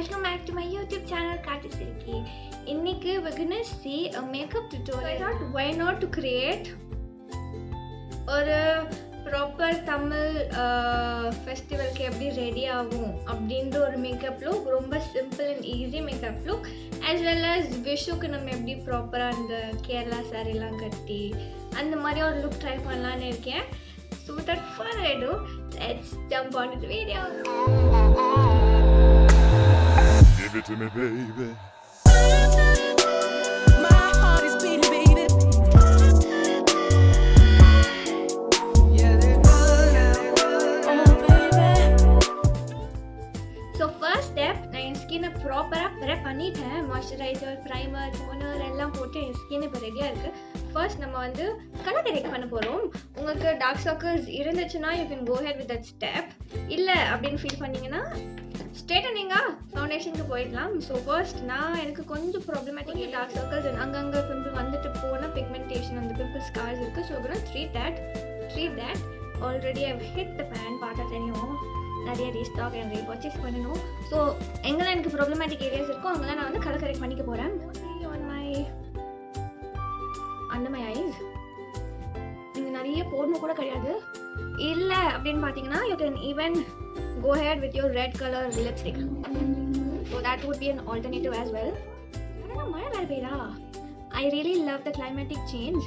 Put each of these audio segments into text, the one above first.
welcome back to my YouTube channel Kaati Silky. இன்னைக்கு we're gonna see a makeup tutorial. I thought why not to create ஒரு proper Tamil ஃபெஸ்டிவல்க்கு எப்படி ready ஆகும் அப்படின்ற ஒரு makeup look, ரொம்ப simple and easy makeup look, as well as விஷுக்கு நம்ம எப்படி ப்ராப்பராக அந்த கேரளா சாரீலாம் கட்டி அந்த மாதிரி ஒரு லுக் ட்ரை பண்ணலான்னு இருக்கேன். So without further ado, let's jump on to the video. Give it to me, baby. My heart is beating, baby. Yeah, they're good. Oh, baby. So first step, நான் என் ஸ்கின்னை ப்ராப்பராக ப்ரெப் பண்ணிட்டேன். Moisturiser, primer, toner எல்லாம் போட்டு என் skin இப்போ ரெடியாக இருக்குது. First நம்ம வந்து கலர் கரெக்ட் பண்ண போகிறோம். உங்களுக்கு டார்க் சர்க்கிள்ஸ் இருந்துச்சுன்னா you can go ahead with that step. இல்லை அப்படின்னு ஃபீல் பண்ணிங்கன்னா ஸ்ட்ரெயிட்டாக நீங்கள் ஃபவுண்டேஷனுக்கு போயிடலாம். ஸோ ஃபர்ஸ்ட் எனக்கு கொஞ்சம் ப்ராப்ளமேட்டிக் டார்க் சர்க்கிள்ஸ் அங்கங்கே பிம்பிள் வந்துட்டு போன பிக்மெண்டேஷன் அந்த பிம்பிள் ஸ்கார்ஸ் இருக்குது. ஸோ கூட treat that already I hit the pan பார்த்தா தெரியும். நிறைய ரீஸ்டாக் அண்ட் ரீபர்ச்சேஸ் பண்ணணும். ஸோ எங்கெல்லாம் எனக்கு ப்ராப்ளமேட்டிக் ஏரியாஸ் இருக்கோ அங்கெல்லாம் நான் வந்து கலர் கரெக்ட் பண்ணிக்க போகிறேன். under my eyes நீங்கள் நிறைய போடணும் கூட கிடையாது. இல்லை அப்படின்னு பார்த்தீங்கன்னா you can even go ahead with your red color lipstick. So that would be an alternative as well. ஆனால் மழை வேறு பெய்யுதா? I really love the climatic change,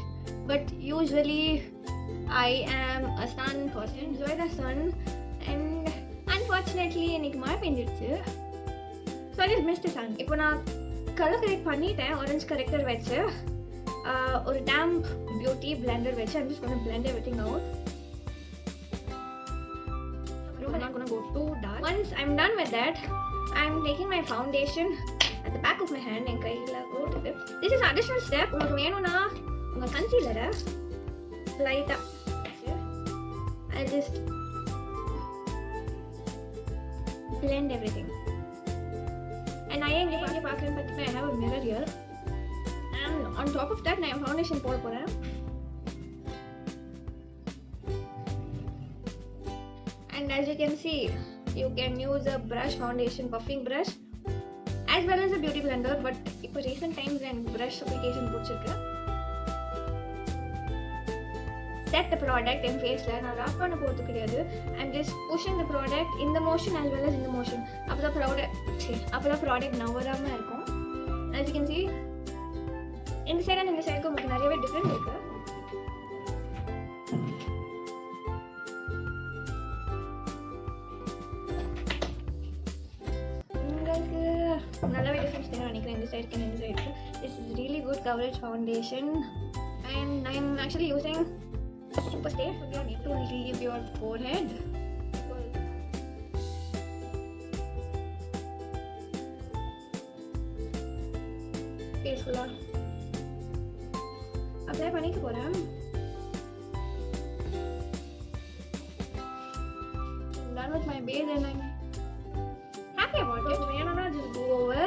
but usually I am a sun person, enjoy the sun, and unfortunately இன்னைக்கு மழை பெஞ்சிருச்சு. So I just missed the sun. இப்போ நான் colour correct பண்ணிட்டேன் orange character வச்சு. ஒரு damp beauty blender வச்சு I'm just going to blend everything out. I'm not going to go too dark. Once I'm done with that, I'm taking my foundation at the back of my hand and கையில போட்டுட்டு this is additional step. உங்களுக்கு வேணும்னா உங்க கன்சீலரை லைட்டா I just blend everything. And I am going to பார்க்கறேன்னு பார்த்தீங்கன்னா I have a mirror here. On top of that நான் foundation போட போறேன். And as you can see, you can use a brush, foundation buffing brush, as well as a beauty blender. But இப்போ recent times and brush application பிடிச்சிருக்கு. Set the product in faceல நான் ரப் பண்ண போறது கிடையாது. I'm just pushing the product in the motion as well as in the motion. அப்பதான் product நவராம இருக்கும். As you can see, இந்த side and இந்த சைடுக்கு உங்களுக்கு நிறையவே டிஃப்ரெண்ட் இருக்கு. உங்களுக்கு நல்லாவே டிஃப்ரென்ஸ் தெரியும் நினைக்கிறேன் இந்த சைடுக்கு இந்த சைடுக்கு. This is really good coverage foundation and I am actually using super stay. You need to leave your forehead. ஃபேஸ்ஃபுல்லாக அப்ளை பண்ணிக்க போறேன். Done with my base and I'm happy about it. வேணும்னா just go over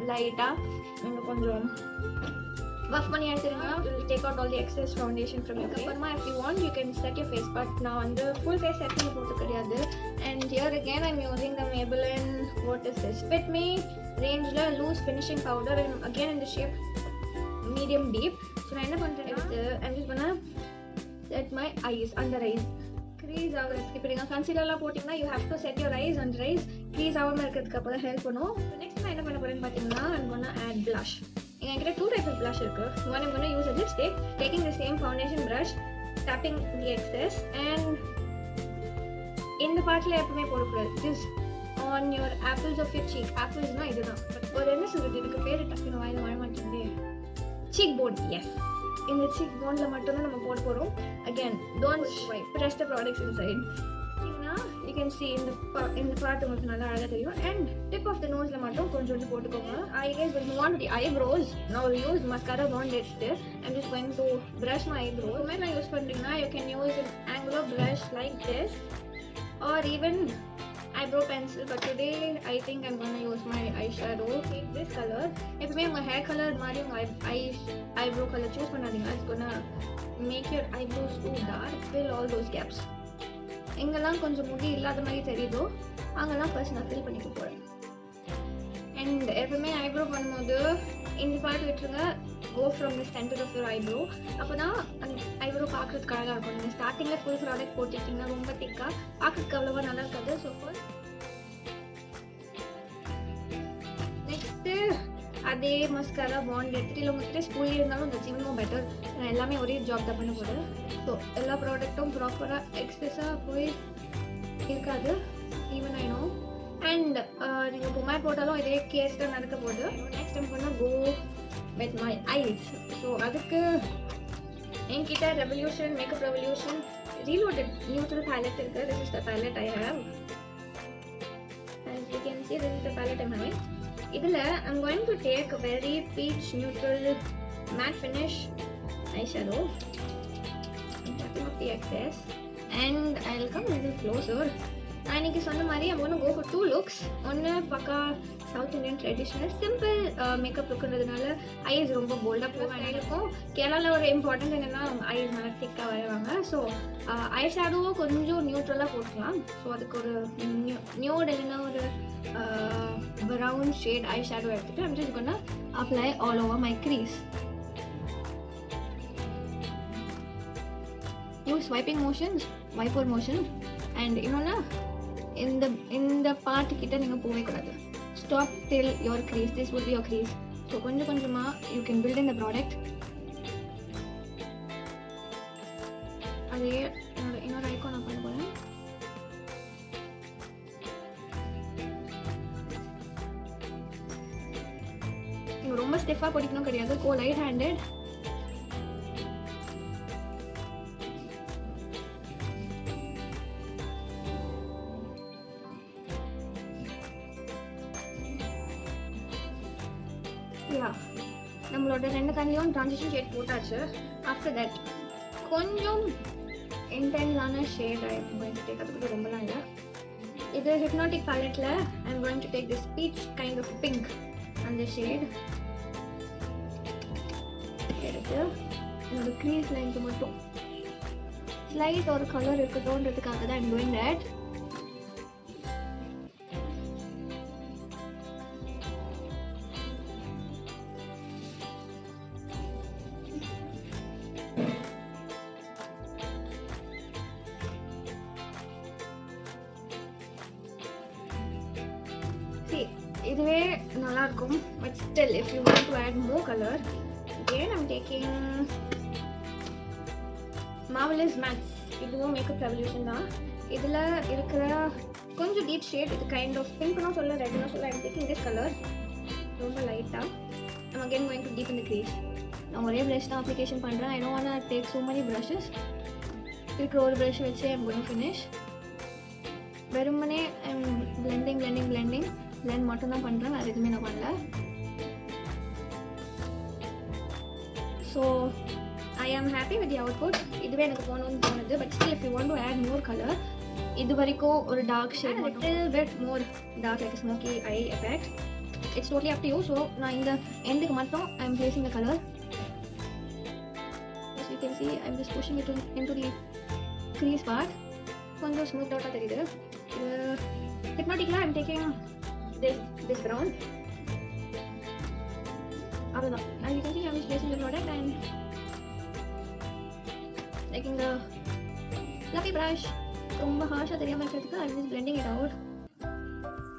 லைட்டா நீங்க கொஞ்சம் puff பண்ணி எடுத்துருங்க. Take out all the excess foundation from your face. அப்புறமா if you want you can set your face, but நான் வந்து full face set பண்ணி போட்டு கிடையாது. And here again I'm using the Maybelline what is this Fit Me rangeல loose finishing powder and again in the shape medium deep. So நான் என்ன பண்றேன்னா I'm just gonna set my eyes, under eyes crease ஆகுது. இப்போ நீங்க கன்சீலர்லாம் போட்டீங்கன்னா you have to set your eyes, under eyes crease ஆகாம இருக்கிறதுக்கு அப்போ தான் ஹெல்ப் பண்ணும். நெக்ஸ்ட் நான் என்ன பண்ண போறேன்னு பார்த்தீங்கன்னா I'm gonna add blush. என்கிட்ட 2 types of blush இருக்கு. One I'm gonna use a lipstick, taking the same foundation brush, tapping the excess and இந்த பார்ட்ல எப்பவுமே போடக்கூடாது. Just on your apples of your cheek. Apples னா இதுதான். பட் ஒரு என்ன சொல்றது இதுக்கு பேரு டக்குனு வாயில வர மாட்டேங்குது. Cheek bone, yes. In the cheek bone la mattum நம்ம போட போறோம். Again, don't press the products inside. You can see in the part உங்களுக்கு நல்லா அழகா தெரியும். And tip of the nose la mattum கொஞ்சம் போட்டுக்கோங்க. I guess when you want the eyebrows, now use mascara bond it. I'm just going to brush my eyebrows. When I use பண்றீங்கன்னா you can use an angular brush like this or even eyebrow pencil, but today I think I'm gonna use my eyeshadow. Take this color. எப்பவுமே உங்க hair color மாதிரி உங்க eyebrow color choose பண்ணாதீங்க. It's gonna make your eyebrows too dark. Fill all those gaps. எங்கெல்லாம் கொஞ்சம் முடி இல்லாத மாதிரி தெரியுதோ அங்கெல்லாம் ஃபர்ஸ்ட் நான் ஃபில் பண்ணிக்க போறேன். ஐப்ரோ பண்ணும்போது இந்த பார்ட் விட்டுருங்க, go from the centre of your eyebrow. அப்போ தான் அந்த ஐப்ரோ பார்க்குறதுக்கு அழகாக இருக்கும். நீங்கள் ஸ்டார்டிங்கில் ஃபுல் ப்ராடக்ட் போட்டுக்கிட்டிங்கன்னா ரொம்ப திக்காக பார்க்குறதுக்கு அவ்வளோவா நல்லா இருக்காது. ஸோ ஃபர்ஸ்ட் நெக்ஸ்ட்டு அதே மஸ்காரா பாண்ட் எடுத்துகிட்டு இல்லை உங்கள்கிட்ட ஸ்கூல்லே இருந்தாலும் இந்த இன்னும் பெட்டர். எல்லாமே ஒரே ஜாப் தான் பண்ண போகுது. ஸோ எல்லா ப்ராடக்ட்டும் ப்ராப்பராக எக்ஸ்பிரஸாக போய் இருக்காது. ஈவன் ஆயிடும். அண்ட் நீங்கள் பொம்மாய் போட்டாலும் இதே கேஸ் தான் நடக்க போகுது. நெக்ஸ்ட் டைம் பண்ணால் go with my eyes. So அதுக்கு என்கிட்ட revolution makeup revolution reloaded neutral palette இருக்குது. This is the palette I have. As you can see, this is the palette I'm having. இதில் I'm going to take a very peach neutral matte finish eyeshadow. I'm tapping up the excess and I'll come a little closer. நான் இன்னைக்கு சொன்ன மாதிரி I'm going to go for 2 looks. ஒன்று பக்கா south Indian traditional simple makeup லுக்குன்றதுனால eyes ரொம்ப போல்டாக போக இருக்கும். கேரளாவில் ஒரு இம்பார்ட்டன்ட் என்னென்னா ஐஸ் நல்லா திக்காக வருவாங்க. ஸோ ஐ ஷேடோவும் கொஞ்சம் நியூட்ரலாக போட்டுக்கலாம். ஸோ அதுக்கு ஒரு நியூட் இல்லைன்னா ஒரு ப்ரௌன் ஷேட் ஐ ஷேடோ எடுத்துகிட்டு I'm just gonna apply all over my crease. Use swiping motions, wiper motion. And இன்னொன்று இந்த பார்ட் கிட்ட நீங்கள் போகவே கூடாது. Stop till your crease. This would be your crease. So கொஞ்சம் கொஞ்சமாக you can built in the product. அதே இன்னொரு ஐக்கான் நான் பண்ண போகிறேன். நீங்கள் ரொம்ப ஸ்டிஃபாக பிடிக்கணும் கிடையாது. Go light handed. நம்மளோட 2 கண்ணிலையும் ட்ரான்சிஷன் ஷேட் போட்டாச்சு. ஆஃப்டர் தட் கொஞ்சம் இன்டென்ஸான ஷேட் அதுக்கு ரொம்பலாம் இல்லை. இது ஹிப்னாட்டிக் பேலட்டில் I'm going to take this peach kind of pink அந்த ஷேட் எடுத்து என்னோட க்ரீஸ் லைனுக்கு மட்டும் ஸ்லைட் ஒரு கலர் இருக்கட்டும்ன்றதுக்காக தான் ஐம் கோயிங் தட். இதுவே நல்லா இருக்கும். But still if you want to add more colour again I'm taking Marvelous Mattes. இதுவும் மேக்கப் ரெவல்யூஷன் தான். இதில் இருக்கிற கொஞ்சம் டீப் ஷேட் இது கைண்ட் ஆஃப் பிங்க்னும் சொல்ல ரெட்னும் சொல்ல I'm taking this color ரொம்ப லைட்டாக. I'm again going to deepen the crease. நான் ஒரே ப்ரஷ் தான் அப்ளிகேஷன் பண்ணுறேன். I don't want to take so many brushes. இருக்கிற ஒரு ப்ரஷ் வச்சு I'm going to finish. வெறுமனே I'm blending blend மட்டும் தான் பண்ணுறேன். வேறு எதுவுமே நான் பண்ணல. So I am happy with the output. இதுவே எனக்கு போகணும்னு தோணுது. But still if you want to add more colour இது வரைக்கும் ஒரு dark shade little bit more dark like smoky eye effect it's totally up to you. So நான் இந்த எண்டுக்கு மட்டும் I am placing the colour. You can see I am just pushing it into the crease part. கொஞ்சம் smooth அவுட்டாக தெரியுது. இது ஹிப்னாட்டிக்கில் I am taking this brown. அவ்வளோதான். As you can see, I'm just placing the product and taking the fluffy brush. ரொம்ப ஹார்ஷாக தெரியாமல் இருக்கிறதுக்கு I'm just blending it out.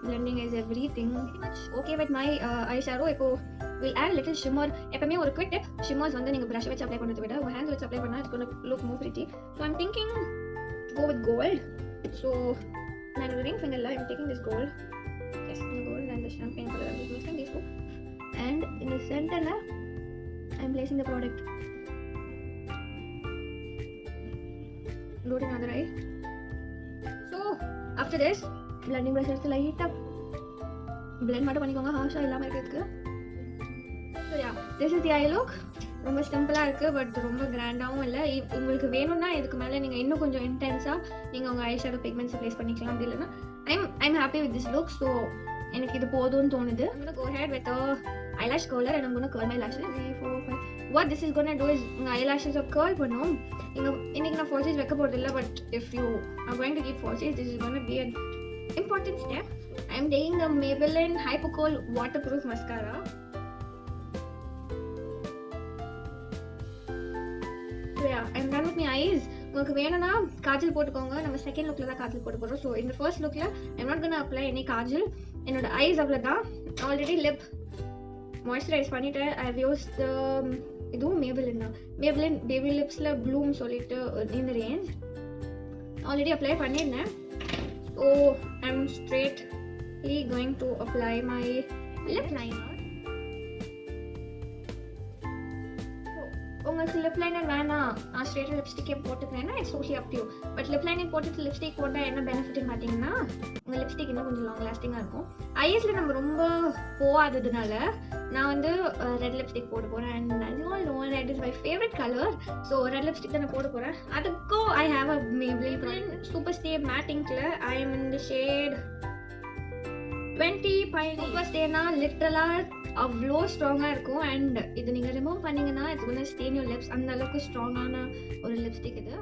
Blending is everything. Pretty much okay with my eyeshadow. இப்போ we'll add little shimmer. எப்பவுமே ஒரு quick tip, shimmers வந்து நீங்கள் brush வச்சு apply பண்ணுறதை விட உங்கள் ஹேண்ட்ஸ் வச்சு அப்ளை பண்ணால் it's going to look more pretty. So I'm thinking go with gold. So நான் ஒரு ring fingerல I'm taking this gold. Yes, the gold and the champagne color. I'm just mixing these two. And in the center, I'm placing the product. Load another eye. So after this, blending brush எடுத்து லைட்டா blend மட்டும் பண்ணிக்கோங்க ஹார்ஷா இல்லாம இருக்கிறதுக்கு. So yeah, this is the eye look. ரொம்ப சிம்பிளா இருக்கு but ரொம்ப கிராண்டாவும் இல்லை. உங்களுக்கு வேணும்னா இதுக்கு மேலே நீங்கள் இன்னும் கொஞ்சம் இன்டென்ஸாக நீங்கள் உங்கள் ஐ ஷேடோ பிக்மெண்ட்ஸ் ப்ளேஸ் பண்ணிக்கலாம். அப்படி இல்லைன்னா I'm happy with this look. So எனக்கு இது போதும்னு தோணுது. I'm gonna go ahead with a eyelash curler and I'm gonna curl my lashes. 3, 4, 5. What this is gonna do is உங்கள் eyelashes curl பண்ணும். இன்னைக்கு நான் falsies வைக்க போகிறது இல்லை. But if you are going to keep falsies, this is gonna be an important step. I'm taking the Maybelline Hypercoal Waterproof Mascara. I'm done with my eyes. உங்களுக்கு வேணும்னா காஜல் போட்டுக்கோங்க. நம்ம செகண்ட் லுக்ல தான் காஜல் போட்டு போறோம். ஸோ இந்த ஃபர்ஸ்ட் லுக்ல I'm not gonna apply any kajal. என்னோட ஐஸ் அவ்வளோதான். ஆல்ரெடி லிப் மாய்ஸ்சரைஸ் பண்ணிட்டேன். ஐ ஹவ் யூஸ்ட் இதுவும் மேபிளின் பேபி லிப்ஸில் ப்ளூம் சொல்லிட்டு இந்த ரேஞ்ச் ஆல்ரெடி அப்ளை பண்ணியிருந்தேன். So I'm straightly going to apply my lip liner. உங்களுக்கு லிப் லைனர் வேணாம், நான் ஸ்ட்ரெயிட்டாக லிப்ஸ்டிக்கே போட்டுக்கிறேன்னா it's totally up to you. But lip liner போட்டுட்டு லிப்ஸ்டிக் போட்டால் என்ன பெனிஃபிட்னு பார்த்தீங்கன்னா உங்கள் லிப்ஸ்டிக் இன்னும் கொஞ்சம் லாங் லாஸ்டிங்காக இருக்கும். ஐஎஸில் நம்ம ரொம்ப போகாததுனால நான் வந்து ரெட் லிப்ஸ்டிக் போட போகிறேன். And as you all know red is my favourite colour. So red lipstick தான் நான் போட போகிறேன். அதுக்கும் I have a Maybelline super stay matte இங்க்ல I am in the shade 20 super ஸ்டேனா லிட்டரலாக அவ்வளோ ஸ்ட்ராங்காக இருக்கும். அண்ட் இது நீங்கள் ரிமூவ் பண்ணீங்கன்னா it's gonna stay in your lips. அந்த அளவுக்கு ஸ்ட்ராங்கான ஒரு லிப்ஸ்டிக் இது.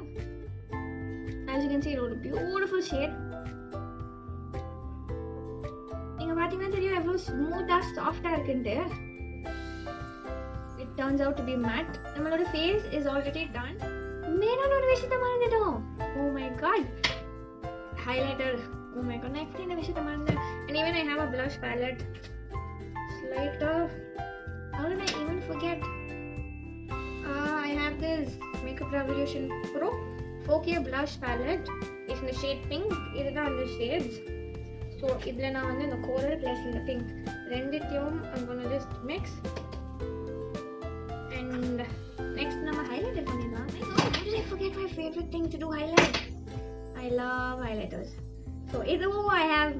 as you can see இது ஒரு பியூட்டிஃபுல் ஷேட். நீங்கள் பார்த்தீங்கன்னா தெரியும் எவ்வளோ ஸ்மூத்தாக சாஃப்டாக இருக்குன்ட்டு. It turns out to be matte. நம்மளோட ஃபேஸ் இஸ் ஆல்ரெடி டன். மேலும் ஒரு விஷயத்தை மறந்துட்டோம். Oh my God, highlighter. Oh my God, நான் எப்படி இந்த விஷயத்தை மறந்தேன். and even I have a blush palette. Later, how did I even forget? I have this Makeup Revolution Pro 4K blush palette. It's in the shade pink. This is the shades. So, idla na vandu the coral plus in the pink. Rendithiyum I'm going to just mix. And next nama highlighter pannidala. How did I forget my favorite thing to do, highlight? I love highlighters. So, either I have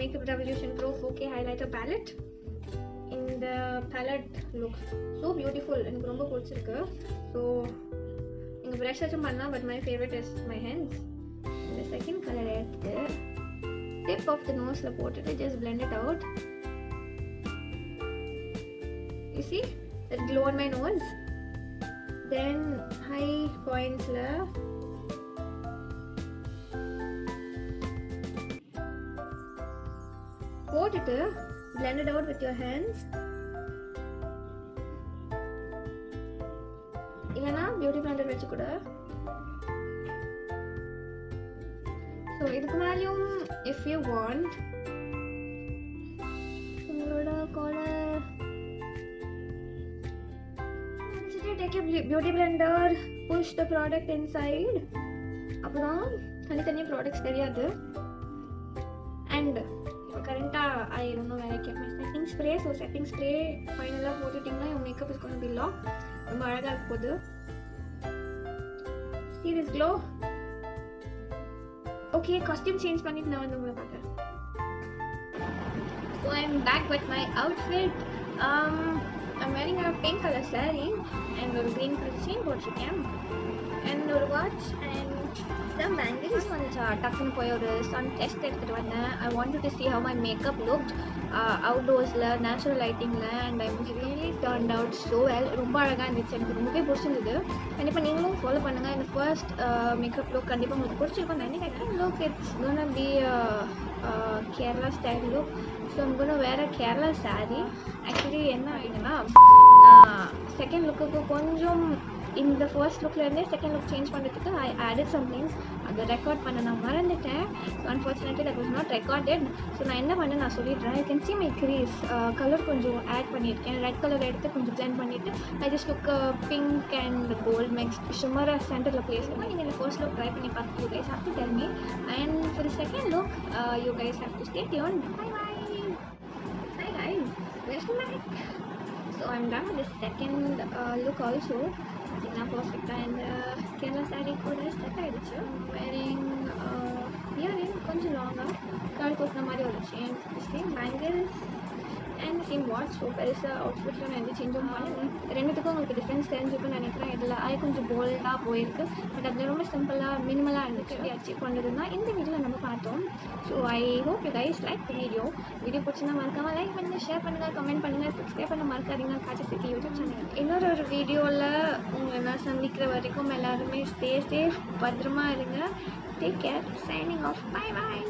Makeup Revolution Pro 4K highlighter palette. இந்த ballot looks so beautiful. எனக்கு ரொம்ப பிடிச்சிருக்கு. So நீங்கள் brush வச்சும் பண்ணலாம். But my favourite is my hands. இந்த second colour எடுத்து tip of the நோஸில் போட்டுட்டு just blend it out. You see that glow on my nose. then high pointsல போட்டுட்டு blend it out with your hands. இல்லனா beauty Blender வச்சு கூட. So இதுக்கு மேலேயும் if you want உங்களோட colour take a beauty blender, push the product inside. அப்புறம் தனித்தனியாக products தெரியாது. அண்ட் கரண்டாக I don't know where I kept my setting spray. So setting spray ஃபைனலாக போட்டுட்டிங்கன்னா your makeup is going to be locked. ரொம்ப அழகாக இருக்க போகுது. See this glow? Okay, costume change பண்ணிட்டு நான் வந்து உங்களை பார்க்குறேன். So I'm back with my outfit. I'm wearing a pink color saree and a green color chain போட்டிருக்கேன். and ஒரு watch and some bangles. டக்குன்னு போய் ஒரு sun test எடுத்துட்டு வந்தேன். I wanted to see how my makeup looked outdoorsல natural lightingல and I was really turned out so well. ரொம்ப அழகாக இருந்துச்சு. எனக்கு ரொம்பவே பிடிச்சிருந்தது. கண்டிப்பாக நீங்களும் ஃபாலோ பண்ணுங்கள். இந்த ஃபர்ஸ்ட் மேக்கப் லுக் கண்டிப்பாக உங்களுக்கு பிடிச்சிருக்கும் நினைக்கிறேன். Look it's gonna be Kerala style look. So I'm gonna wear a Kerala saree. Actually என்ன அப்படின்னா செகண்ட் லுக்குக்கு கொஞ்சம் இந்த ஃபர்ஸ்ட் லுக்லேருந்தே செகண்ட் லுக் சேஞ்ச் பண்ணுறதுக்கு ஐ ஆடட் சம் திங்ஸ். அதை ரெக்கார்ட் பண்ண நான் மறந்துட்டேன். Unfortunately that was not recorded. So நான் என்ன பண்ணேன் நான் சொல்லிடுறேன். You can see my crease colour கொஞ்சம் ஆட் பண்ணியிருக்கேன். ரெட் கலர் எடுத்து கொஞ்சம் blend பண்ணிவிட்டு I just look pink and gold mixed ஷிம்மரை சென்டரில் ப்ளேஸ் பண்ணால் நீங்கள் இந்த ஃபர்ஸ்ட் லுக் ட்ரை பண்ணி பார்த்து you guys have to tell me. And for the second look you guys have to stay tuned. Hi guys, welcome back. So I'm done with the second look also. பார்த்தீங்கன்னா பர்ஃபெக்டாக இந்த கேரளா சாரீ கூட set ஆகிடுச்சு. Wearing earring கொஞ்சம் லாங்காக கால் கொட்டின மாதிரி ஒரு chain, same bangles and same watch. So பெருசாக அவுட்ஃபிட்டில் நான் எந்த சேஞ்சும் பண்ணல. ரெண்டுத்துக்கும் உங்களுக்கு டிஃப்ரென்ஸ் தெரிஞ்சுக்குன்னு நினைக்கிறேன். இதில் அது கொஞ்சம் போல்டாக போயிருக்கு. பட் அதில் ரொம்ப சிம்பிளாக மினிமலாக இருந்துச்சு. அச்சீவ் பண்ணுறதுன்னா இந்த வீடியோவில் நம்ம பார்த்தோம். So I hope you guys like the video பிடிச்சிருந்தா மறக்காமல் லைக் பண்ணுங்கள், ஷேர் பண்ணுங்கள், கமெண்ட் பண்ணுங்கள், சப்ஸ்கிரைப் பண்ண மறக்காதீங்க காஜல் சிட்டி யூடியூப் சேனல். இன்னொரு ஒரு வீடியோவில் உங்களை நான் சந்திக்கிற வரைக்கும் எல்லாருமே ஸ்டே சேஃப், பத்திரமா இருங்க. Take care. Signing off. Bye bye.